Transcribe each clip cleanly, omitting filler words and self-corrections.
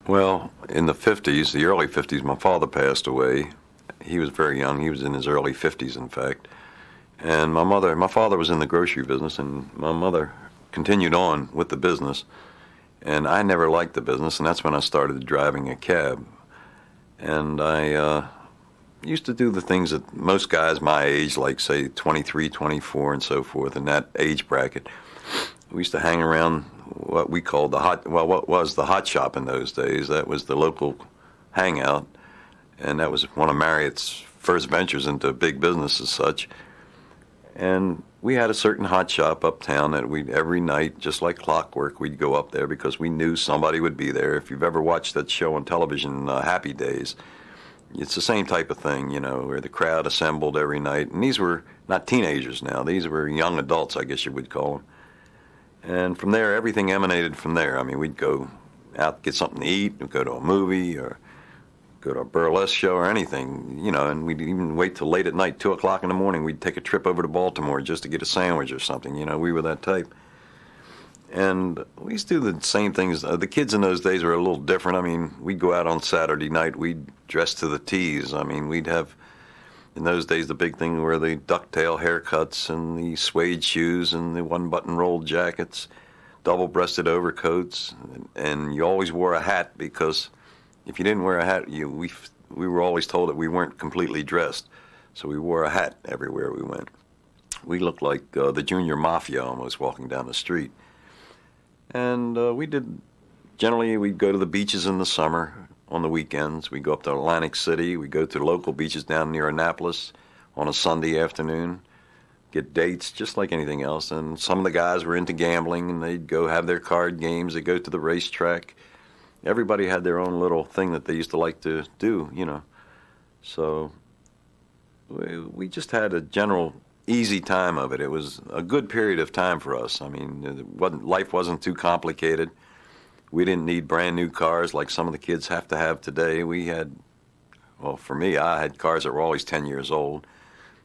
Well, in the 50s, the early 50s, my father passed away. He was very young. He was in his early 50s, in fact. And my father was in the grocery business, and my mother continued on with the business. And I never liked the business, and that's when I started driving a cab. And I used to do the things that most guys my age, like say 23, 24, and so forth, in that age bracket. We used to hang around what we called what was the hot shop in those days. That was the local hangout, and that was one of Marriott's first ventures into big business as such. And we had a certain hot shop uptown that every night, just like clockwork, we'd go up there because we knew somebody would be there. If you've ever watched that show on television, Happy Days, it's the same type of thing, where the crowd assembled every night. And these were not teenagers now. These were young adults, I guess you would call them. And from there, everything emanated from there. I mean, we'd go out, get something to eat, we'd go to a movie or go to a burlesque show or anything, and we'd even wait till late at night, 2 o'clock in the morning. We'd take a trip over to Baltimore just to get a sandwich or something. We were that type. And we used to do the same things. The kids in those days were a little different. I mean, we'd go out on Saturday night. We'd dress to the T's. I mean, we'd have, in those days, the big thing were the ducktail haircuts and the suede shoes and the one-button rolled jackets, double-breasted overcoats, and you always wore a hat because if you didn't wear a hat, we were always told that we weren't completely dressed. So we wore a hat everywhere we went. We looked like the junior mafia almost walking down the street. And generally we'd go to the beaches in the summer on the weekends. We'd go up to Atlantic City. We'd go to the local beaches down near Annapolis on a Sunday afternoon, get dates just like anything else. And some of the guys were into gambling, and they'd go have their card games. They'd go to the racetrack. Everybody had their own little thing that they used to like to do, So we just had a general easy time of it. It was a good period of time for us. I mean, life wasn't too complicated. We didn't need brand new cars like some of the kids have to have today. For me, I had cars that were always 10 years old,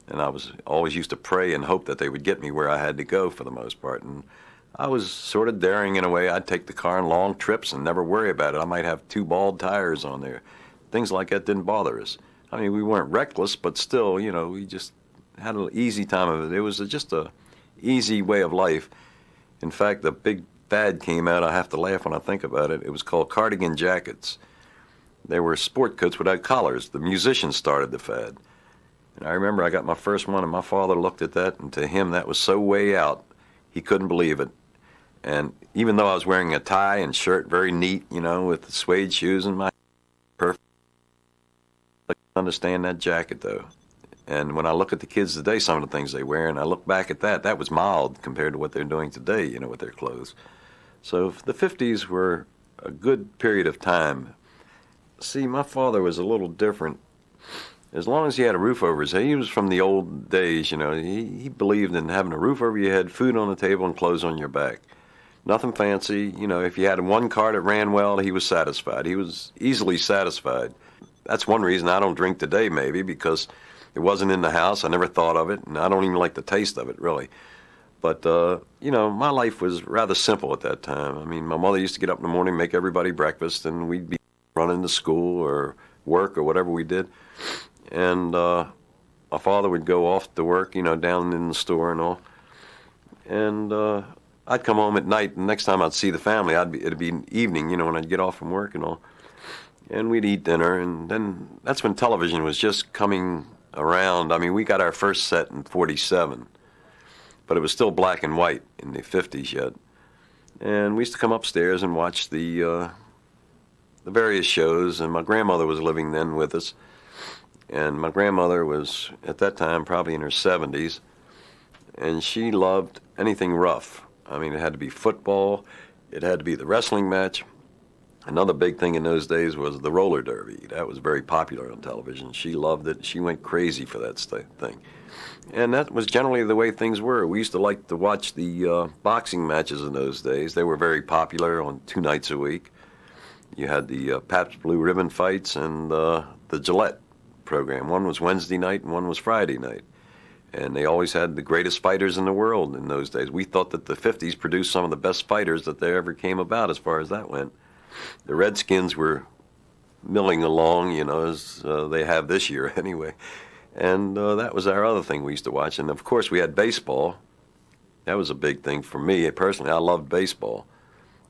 and I was always used to pray and hope that they would get me where I had to go for the most part. And I was sort of daring in a way. I'd take the car on long trips and never worry about it. I might have 2 bald tires on there. Things like that didn't bother us. I mean, we weren't reckless, but still, we just had an easy time of it. It was just a easy way of life. In fact, the big fad came out. I have to laugh when I think about it. It was called cardigan jackets. They were sport coats without collars. The musicians started the fad. And I remember I got my first one, and my father looked at that, and to him that was so way out, he couldn't believe it. And even though I was wearing a tie and shirt, very neat, with the suede shoes and my perfect, I couldn't understand that jacket, though. And when I look at the kids today, some of the things they wear, and I look back at that was mild compared to what they're doing today, with their clothes. So the 50s were a good period of time. See, my father was a little different. As long as he had a roof over his head, he was from the old days, he believed in having a roof over your head, food on the table, and clothes on your back. Nothing fancy. If you had one car that ran well, he was satisfied. He was easily satisfied. That's one reason I don't drink today, maybe, because it wasn't in the house. I never thought of it, and I don't even like the taste of it, really. But, my life was rather simple at that time. I mean, my mother used to get up in the morning, make everybody breakfast, and we'd be running to school or work or whatever we did. And my father would go off to work, down in the store and all. And I'd come home at night, and next time I'd see the family, it'd be evening, when I'd get off from work and all. And we'd eat dinner, and then that's when television was just coming around. I mean, we got our first set in 47, but it was still black and white in the 50s yet. And we used to come upstairs and watch the various shows, and my grandmother was living then with us. And my grandmother was, at that time, probably in her 70s, and she loved anything rough. I mean, it had to be football, it had to be the wrestling match. Another big thing in those days was the roller derby. That was very popular on television. She loved it. She went crazy for that thing. And that was generally the way things were. We used to like to watch the boxing matches in those days. They were very popular on 2 nights a week. You had the Pabst Blue Ribbon fights and the Gillette program. One was Wednesday night and one was Friday night. And they always had the greatest fighters in the world in those days. We thought that the 50s produced some of the best fighters that there ever came about as far as that went. The Redskins were milling along, as they have this year anyway. And that was our other thing we used to watch. And, of course, we had baseball. That was a big thing for me. Personally, I loved baseball.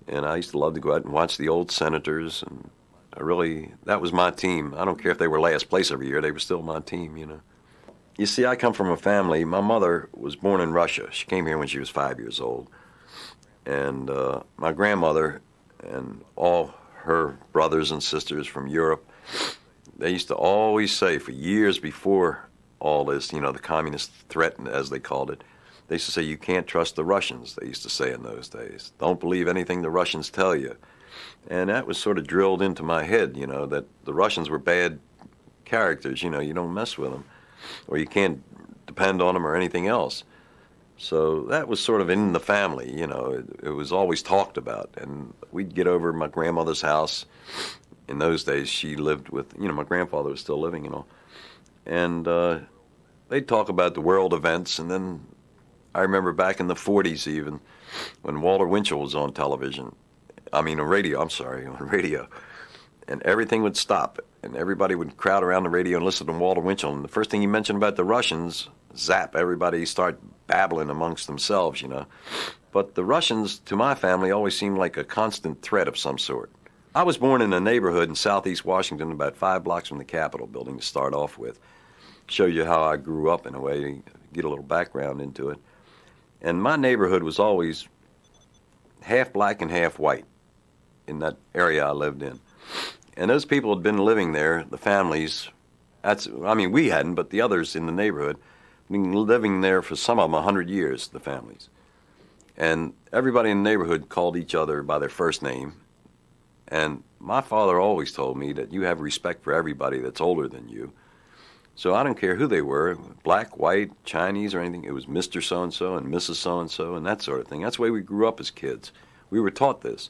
And I used to love to go out and watch the old Senators. And that was my team. I don't care if they were last place every year. They were still my team, You see, I come from a family. My mother was born in Russia. She came here when she was 5 years old. And my grandmother and all her brothers and sisters from Europe, they used to always say for years before all this, the communist threat, as they called it, they used to say, you can't trust the Russians, they used to say in those days. Don't believe anything the Russians tell you. And that was sort of drilled into my head, that the Russians were bad characters, you don't mess with them, or you can't depend on them or anything else. So that was sort of in the family, it was always talked about. And we'd get over at my grandmother's house. In those days, she lived with, my grandfather was still living, And they'd talk about the world events. And then I remember back in the 40s even, when Walter Winchell was on television. On radio. And everything would stop. And everybody would crowd around the radio and listen to Walter Winchell. And the first thing he mentioned about the Russians, zap, everybody start babbling amongst themselves, But the Russians, to my family, always seemed like a constant threat of some sort. I was born in a neighborhood in southeast Washington, about 5 blocks from the Capitol building to start off with. Show you how I grew up in a way, get a little background into it. And my neighborhood was always half black and half white in that area I lived in. And those people had been living there, the families, we hadn't, but the others in the neighborhood, been living there for some of them 100 years, the families. And everybody in the neighborhood called each other by their first name. And my father always told me that you have respect for everybody that's older than you. So I don't care who they were, black, white, Chinese, or anything. It was Mr. So-and-so and Mrs. So-and-so and that sort of thing. That's the way we grew up as kids. We were taught this.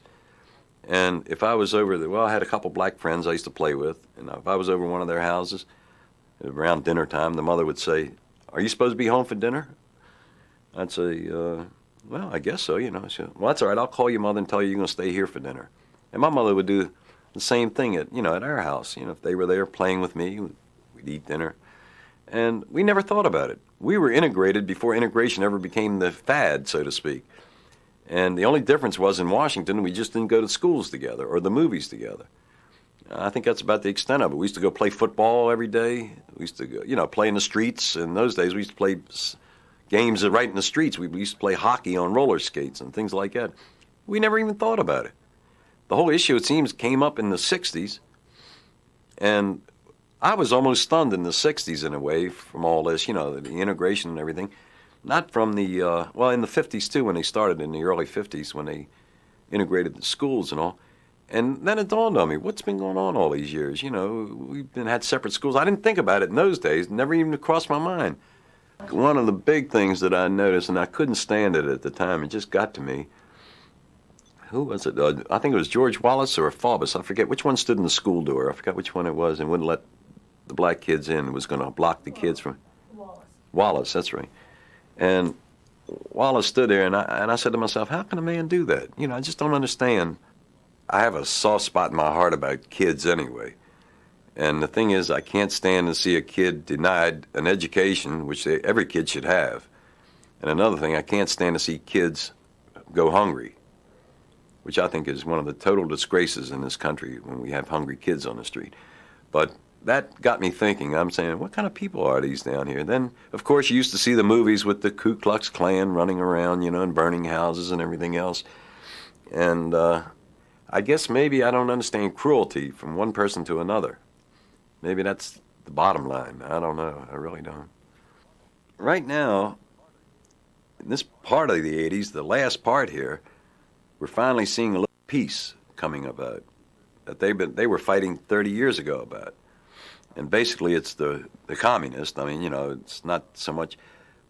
And if I was over I had a couple black friends I used to play with. And if I was over one of their houses, around dinner time, the mother would say, "Are you supposed to be home for dinner?" I'd say, "Well, I guess so, She said, "Well, that's all right. I'll call your mother and tell you you're going to stay here for dinner." And my mother would do the same thing at our house. If they were there playing with me, we'd eat dinner. And we never thought about it. We were integrated before integration ever became the fad, so to speak. And the only difference was in Washington, we just didn't go to schools together or the movies together. I think that's about the extent of it. We used to go play football every day. We used to go, play in the streets. In those days, we used to play games right in the streets. We used to play hockey on roller skates and things like that. We never even thought about it. The whole issue, it seems, came up in the 60s. And I was almost stunned in the 60s in a way from all this, the integration and everything. Not from the, in the 50s too, when they started in the early 50s, when they integrated the schools and all. And then it dawned on me, what's been going on all these years? We've had separate schools. I didn't think about it in those days. Never even crossed my mind. One of the big things that I noticed, and I couldn't stand it at the time, it just got to me. Who was it? I think it was George Wallace or Faubus. I forget which one stood in the school door. I forgot which one it was and wouldn't let the black kids in. It was going to block the kids from... Wallace, that's right. And Wallace stood there, and I said to myself, how can a man do that? I just don't understand. I have a soft spot in my heart about kids anyway. And the thing is, I can't stand to see a kid denied an education, which every kid should have. And another thing, I can't stand to see kids go hungry, which I think is one of the total disgraces in this country when we have hungry kids on the street. But that got me thinking. I'm saying, what kind of people are these down here? Then, of course, you used to see the movies with the Ku Klux Klan running around, and burning houses and everything else. And I guess maybe I don't understand cruelty from one person to another. Maybe that's the bottom line. I don't know. I really don't. Right now, in this part of the 80s, the last part here, we're finally seeing a little peace coming about that they were fighting 30 years ago about. And basically it's the communists. It's not so much.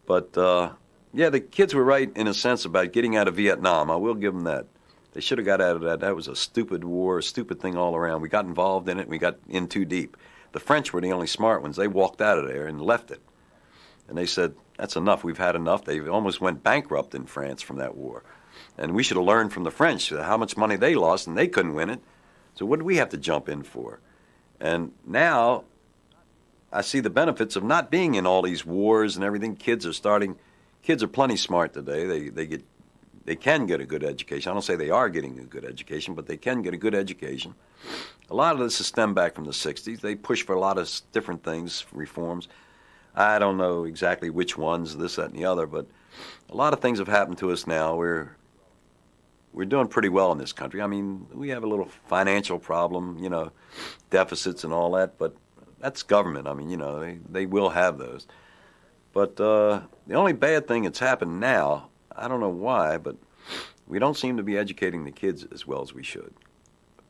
But, the kids were right in a sense about getting out of Vietnam. I will give them that. They should have got out of that. That was a stupid war, a stupid thing all around. We got involved in it. We got in too deep. The French were the only smart ones. They walked out of there and left it. And they said, that's enough. We've had enough. They almost went bankrupt in France from that war. And we should have learned from the French how much money they lost, and they couldn't win it. So what do we have to jump in for? And now I see the benefits of not being in all these wars and everything. Kids are plenty smart today. They can get a good education. I don't say they are getting a good education, but they can get a good education. A lot of this is stemmed back from the 60s. They push for a lot of different things, reforms. I don't know exactly which ones, this, that, and the other, but a lot of things have happened to us now. We're doing pretty well in this country. I mean, we have a little financial problem, deficits and all that, but that's government. I mean, they will have those. But the only bad thing that's happened now, I don't know why, but we don't seem to be educating the kids as well as we should,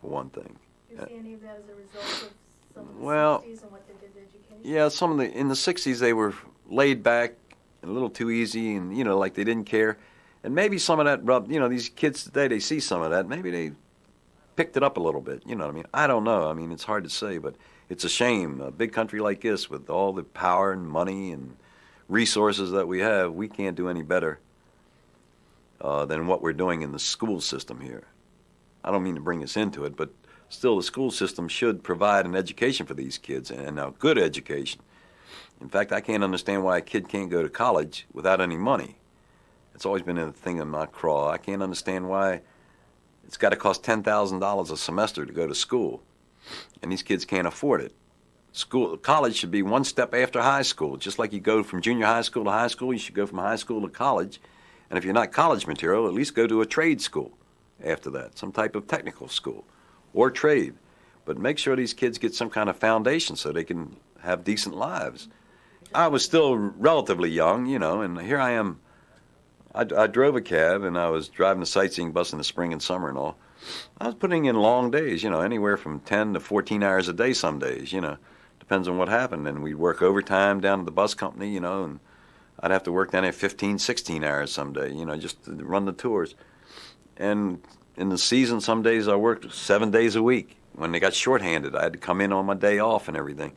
for one thing. Do you see any of that as a result of some of the Well, 60s and what they did to education? Yeah, in the 60s they were laid back and a little too easy and, like they didn't care. And maybe some of that rubbed, these kids today, they see some of that. Maybe they picked it up a little bit, you know what I mean? I don't know. I mean, it's hard to say, but it's a shame. A big country like this with all the power and money and resources that we have, we can't do any better than what we're doing in the school system here. I don't mean to bring us into it, but still the school system should provide an education for these kids, and a good education. In fact, I can't understand why a kid can't go to college without any money. It's always been a thing in my craw. I can't understand why it's got to cost $10,000 a semester to go to school, and these kids can't afford it. College should be one step after high school. Just like you go from junior high school to high school, you should go from high school to college. And if you're not college material, at least go to a trade school after that, some type of technical school or trade. But make sure these kids get some kind of foundation so they can have decent lives. I was still relatively young, and here I am. I drove a cab, and I was driving the sightseeing bus in the spring and summer and all. I was putting in long days, anywhere from 10 to 14 hours a day some days, Depends on what happened. And we'd work overtime down at the bus company, and I'd have to work down there 15, 16 hours some day, just to run the tours. And in the season, some days I worked 7 days a week. When they got shorthanded, I had to come in on my day off and everything.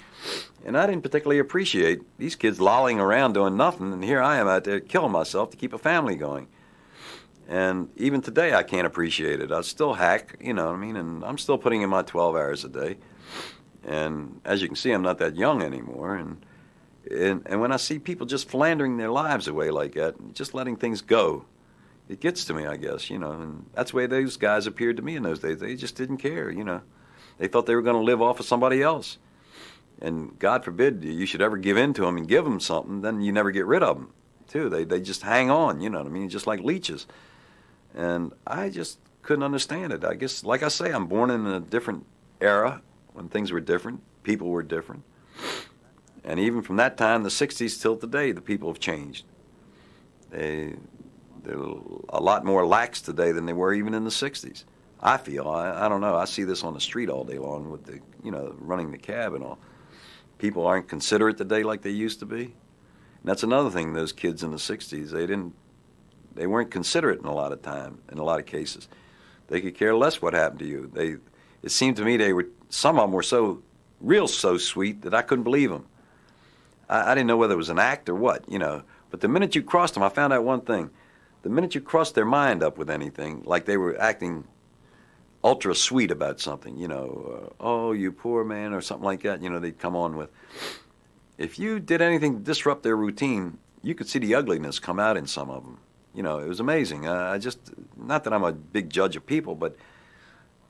And I didn't particularly appreciate these kids lolling around doing nothing, and here I am out there killing myself to keep a family going. And even today, I can't appreciate it. I still hack, and I'm still putting in my 12 hours a day. And as you can see, I'm not that young anymore. And when I see people just philandering their lives away like that, and just letting things go, it gets to me, I guess, and that's the way those guys appeared to me in those days. They just didn't care, They thought they were going to live off of somebody else. And God forbid you should ever give in to them and give them something, then you never get rid of them, too. They just hang on, you know what I mean, just like leeches. And I just couldn't understand it. I guess, like I say, I'm born in a different era when things were different, people were different. And even from that time, the 60s till today, the people have changed. They're a lot more lax today than they were even in the 60s. I feel. I don't know. I see this on the street all day long with the, running the cab and all. People aren't considerate today like they used to be. And that's another thing, those kids in the 60s, they weren't considerate in a lot of cases. They could care less what happened to you. It seemed to me some of them were so sweet that I couldn't believe them. I didn't know whether it was an act or what, But the minute you crossed them, I found out one thing. The minute you crossed their mind up with anything, like they were acting ultra sweet about something, oh, you poor man, or something like that, they'd come on with. If you did anything to disrupt their routine, you could see the ugliness come out in some of them. It was amazing. Not that I'm a big judge of people, but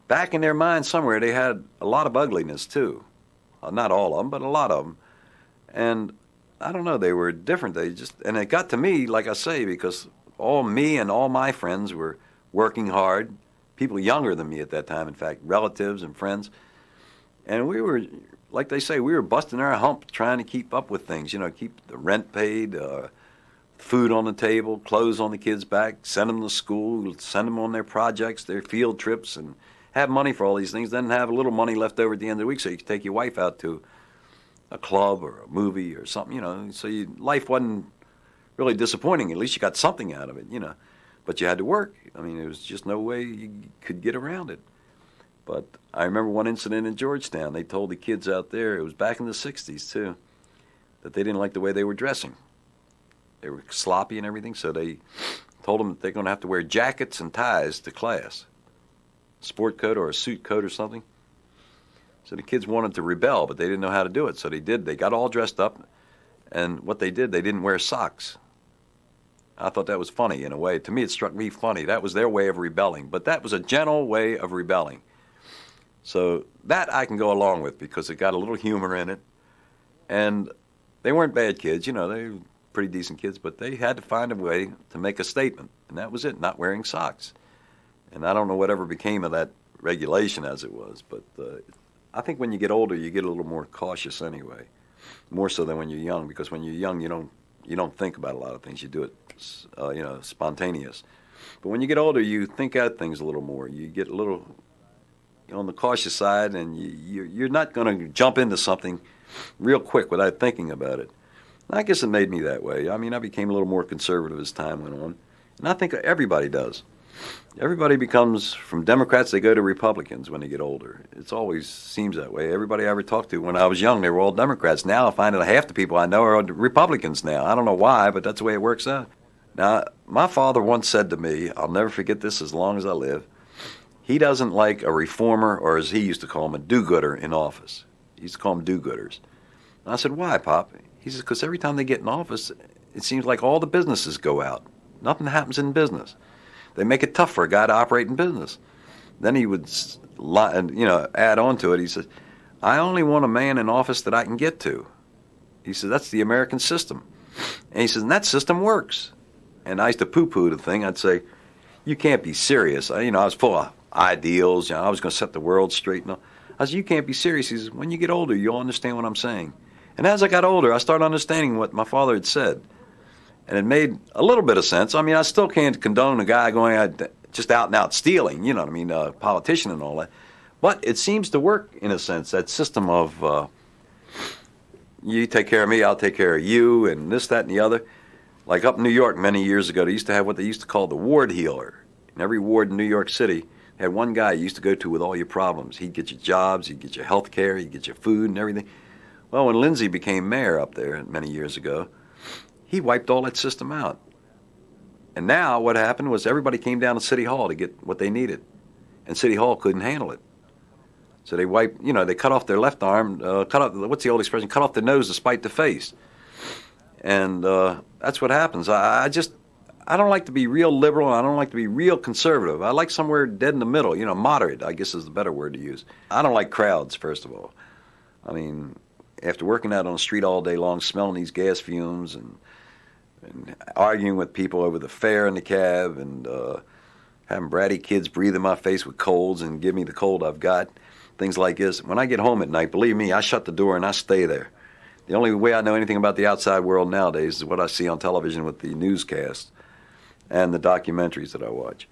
back in their mind somewhere, they had a lot of ugliness too. Not all of them, but a lot of them. And I don't know, they were different. And it got to me, like I say, because all me and all my friends were working hard, people younger than me at that time, in fact, relatives and friends. And we were, like they say, we were busting our hump trying to keep up with things, keep the rent paid, food on the table, clothes on the kids' back, send them to school, send them on their projects, their field trips, and have money for all these things, then have a little money left over at the end of the week so you could take your wife out to a club or a movie or something, so life wasn't really disappointing. At least you got something out of it, But you had to work. I mean, there was just no way you could get around it. But I remember one incident in Georgetown. They told the kids out there, it was back in the 60s too, that they didn't like the way they were dressing. They were sloppy and everything, so they told them that they're going to have to wear jackets and ties to class. sport coat or a suit coat or something. So the kids wanted to rebel, but they didn't know how to do it. So they did. They got all dressed up, and what they did, they didn't wear socks. I thought that was funny in a way. To me, it struck me funny. That was their way of rebelling, but that was a gentle way of rebelling. So that I can go along with because it got a little humor in it. And they weren't bad kids, you know, they were pretty decent kids, but they had to find a way to make a statement, and that was it, not wearing socks. And I don't know whatever became of that regulation as it was, but I think when you get older, you get a little more cautious anyway, more so than when you're young, because when you're young, you don't think about a lot of things. You do it, spontaneous. But when you get older, you think out things a little more. You get a little on the cautious side, and you're not going to jump into something real quick without thinking about it. And I guess it made me that way. I mean, I became a little more conservative as time went on, and I think everybody does. Everybody becomes, from Democrats, they go to Republicans when they get older. It always seems that way. Everybody I ever talked to when I was young, they were all Democrats. Now I find that half the people I know are Republicans now. I don't know why, but that's the way it works out. Now, my father once said to me, I'll never forget this as long as I live, he doesn't like a reformer, or as he used to call him, a do-gooder in office. He used to call them do-gooders. And I said, why, Pop? He says, because every time they get in office, it seems like all the businesses go out. Nothing happens in business. They make it tough for a guy to operate in business. Then he would, add on to it. He says, I only want a man in office that I can get to. He says, that's the American system. And he says, and that system works. And I used to poo-poo the thing. I'd say, you can't be serious. I was full of ideals. I was going to set the world straight. And all. I said, you can't be serious. He says, when you get older, you'll understand what I'm saying. And as I got older, I started understanding what my father had said. And it made a little bit of sense. I mean, I still can't condone a guy going out, just out and out stealing, you know what I mean, a politician and all that. But it seems to work, in a sense, that system of you take care of me, I'll take care of you, and this, that, and the other. Like up in New York many years ago, they used to have what they used to call the ward healer. In every ward in New York City, they had one guy you used to go to with all your problems. He'd get you jobs, he'd get you health care, he'd get you food and everything. Well, when Lindsay became mayor up there many years ago, he wiped all that system out. And now what happened was everybody came down to City Hall to get what they needed. And City Hall couldn't handle it. So they they cut off their left arm, what's the old expression? Cut off their nose to spite the face. And that's what happens. I don't like to be real liberal, and I don't like to be real conservative. I like somewhere dead in the middle, moderate, I guess is the better word to use. I don't like crowds, first of all. I mean, after working out on the street all day long, smelling these gas fumes and arguing with people over the fare in the cab and having bratty kids breathe in my face with colds and give me the cold I've got, things like this. When I get home at night, believe me, I shut the door and I stay there. The only way I know anything about the outside world nowadays is what I see on television with the newscasts and the documentaries that I watch.